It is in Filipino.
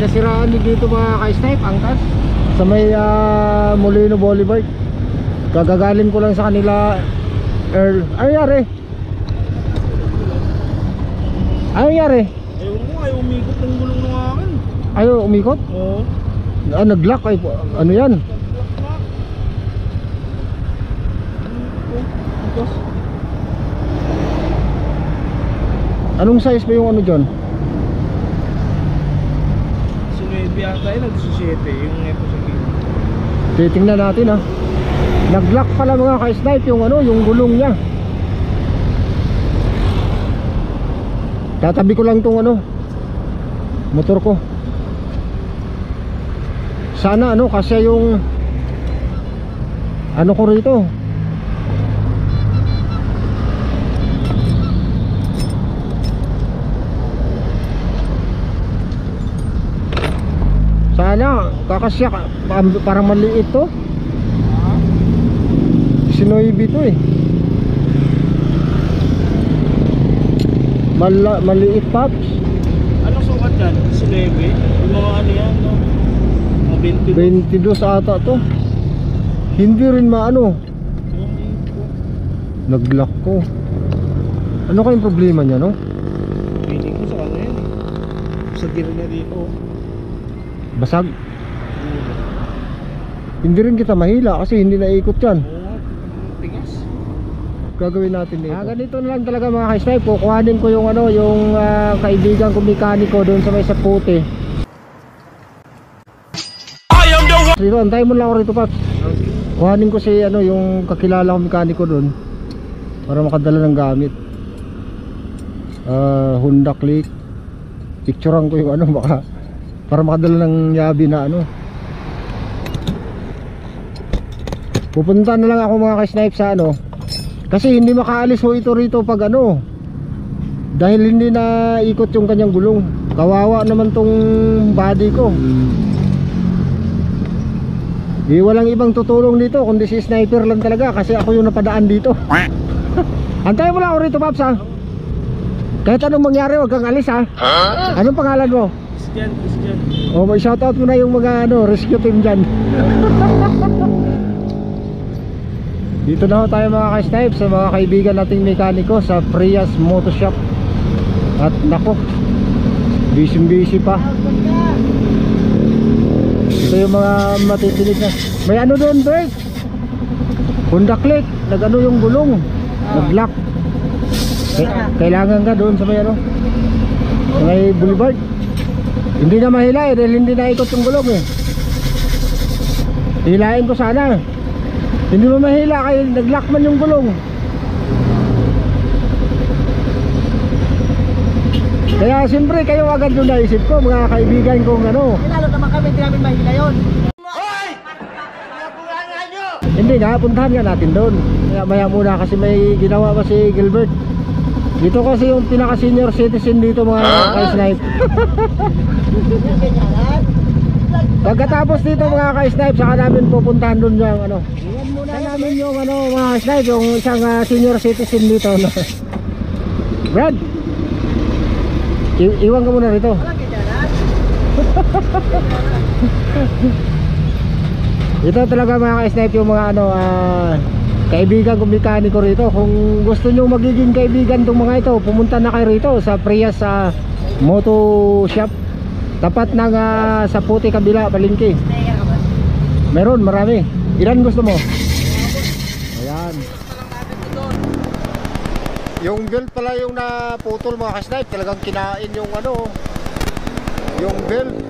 nasiraan din dito mga ka-snipe, angkas sa may Molino Boulevard. Gagagaling ko lang sa kanila, Earl. Ano nangyari? Ano nangyari? Ewan ko, ayaw umikot ng gulong ng akin. Ayaw umikot? Oo. Nag-lock ay ano yan? Anong size ba yung ano dyan? Sinuebi ata yun, nag-17 yung nepo sa kilo. Titingnan natin ha. Nag-lock pala mga ka-snipe yung ano, yung gulong niya. Tatabi ko lang tong ano, motor ko. Sana ano, kasi yung ano ko rito. Sana kakasya, parang maliit to. Sinoibi to eh. Maliit, Pops. Anong sukat dyan? Sinuebi? Yung mga ano yan, no? Mga 22 ata to. Hindi rin maano. Nag-lock ko. Ano kayong problema niya, no? Piling ko sa ano yan. Sa gear niya dito. Basag. Hindi rin kita mahila kasi hindi naikot yan. Oo, tigas. Gagawin natin dito. Ganito na lang talaga mga ka-snipe. Kukuhanin ko yung ano, yung kaibigan ko mekaniko doon sa may Saputi. Dito, antayin mo lang ako rito, Paps. Kuhanin ko si ano, yung kakilala ko mekaniko doon para makadala ng gamit. Honda Click. Picturean ko yung ano, baka para makadala ng yabi na ano. Pupunta na lang ako mga ka-snipe sa ano, kasi hindi makaalis ho ito rito pag ano, dahil hindi na ikot yung kanyang gulong. Kawawa naman tong body ko. Walang ibang tutulong dito kundi si sniper lang talaga, kasi ako yung napadaan dito. Antayin mo lang ako rito, Paps, ha? Kahit anong mangyari, huwag kang alis, ha? Anong pangalan mo? Christian. O, may shoutout mo na yung mga ano, rescue team dyan. Dito na ho tayo mga ka-snipe sa mga kaibigan nating mekaniko sa Prias Moto Shop. At nako, busy pa. Ito yung mga matitinig na. May ano doon, Bert? Honda Click, nag-ano yung gulong, nag-lock. Kailangan ka doon sa may ano, sa may boulevard. Hindi na mahila eh, dahil hindi na ikot yung gulong eh. Hilain ko sana. Hindi mo mahila kayo, nag-lock man yung gulong. Kaya siyempre kayo agad yung naisip ko, mga kaibigan kong ano. Lalo naman kami, hindi namin mahila yun. Hindi nga, puntahan nga natin doon. Maya muna kasi may ginawa pa si Gilbert. Dito kasi yung pinaka senior citizen dito mga ka-snipe. Pagkatapos dito mga ka-snipe, saka namin pupuntahan doon yung ano. Iwan muna namin yung ano mga ka-snipe, yung isang senior citizen dito, no? Brad, iwan ka muna rito. Ito talaga mga ka-snipe yung mga ano, kaibigan kong mekaniko rito. Kung gusto nyo magiging kaibigan tong mga ito, pumunta na kayo rito sa Prias Moto Shop. Tapat ng Saputi kabila, Palengke. Meron, marami. Ilan gusto mo? Ayan. Yung belt pala yung naputol mga ka-snipe. Talagang kinain yung ano, yung belt.